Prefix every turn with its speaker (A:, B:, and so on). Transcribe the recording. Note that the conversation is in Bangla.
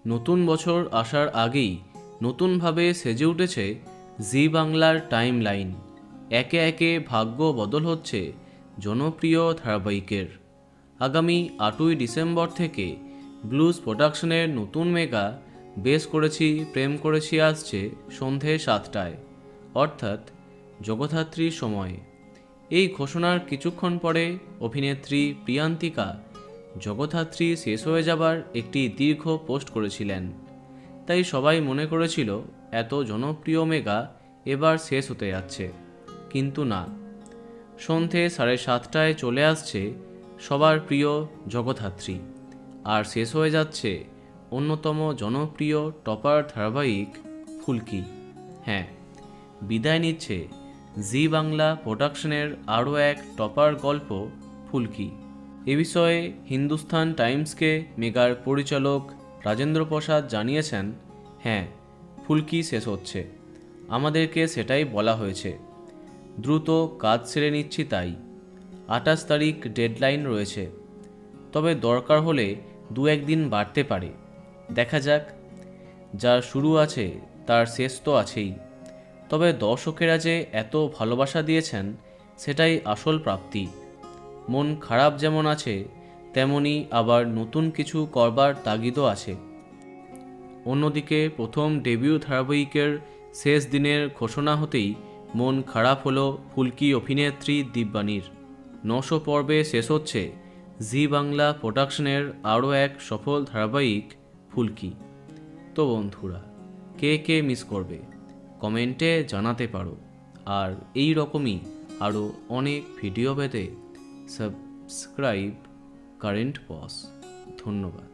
A: নতুন বছর আসার আগেই নতুনভাবে সেজে উঠেছে জি বাংলার টাইম লাইন। একে একে ভাগ্য বদল হচ্ছে জনপ্রিয় ধারাবাহিকের। আগামী 8ই ডিসেম্বর থেকে ব্লুজ প্রোডাকশনের নতুন মেগা বেশ করেছি প্রেম করেছি আসছে সন্ধে 7টায়, অর্থাৎ জগদ্ধাত্রীর সময়ে। এই ঘোষণার কিছুক্ষণ পরে অভিনেত্রী প্রিয়ান্তিকা জগদ্ধাত্রী শেষ হয়ে যাবার একটি দীর্ঘ পোস্ট করেছিলেন। তাই সবাই মনে করেছিল এত জনপ্রিয় মেগা এবার শেষ হতে যাচ্ছে, কিন্তু না, সন্ধে 7:30টায় চলে আসছে সবার প্রিয় জগদ্ধাত্রী, আর শেষ হয়ে যাচ্ছে অন্যতম জনপ্রিয় টপার ধারাবাহিক ফুলকি। হ্যাঁ, বিদায় নিচ্ছে জি বাংলা প্রোডাকশনের আরও এক টপার গল্প ফুলকি। এ বিষয়ে হিন্দুস্তান টাইমসকে মেগার পরিচালক রাজেন্দ্র প্রসাদ জানিয়েছেন, হ্যাঁ, ফুলকি শেষ হচ্ছে, আমাদেরকে সেটাই বলা হয়েছে, দ্রুত কাজ সেরে নিচ্ছি। তাই 28 তারিখ ডেডলাইন রয়েছে, তবে দরকার হলে 2-1 দিন বাড়তে পারে। দেখা যাক, যার শুরু আছে তার শেষ তো আছেই। তবে দর্শকেরা যে এত ভালোবাসা দিয়েছেন সেটাই আসল প্রাপ্তি। মন খারাপ যেমন আছে, তেমনি আবার নতুন কিছু করবার তাগিদও আছে। অন্যদিকে প্রথম ডেবিউ ধারাবাহিকের শেষ দিনের ঘোষণা হতেই মন খারাপ হলো ফুলকি অভিনেত্রী দিব্যানীর। 900 পর্বে শেষ হচ্ছে জি বাংলা প্রোডাকশনের আরও এক সফল ধারাবাহিক ফুলকি। তো বন্ধুরা, কে কে মিস করবে কমেন্টে জানাতে পারো। আর এই রকমই আরও অনেক ভিডিও পেতে সাবস্ক্রাইব কারেন্ট বস। ধন্যবাদ।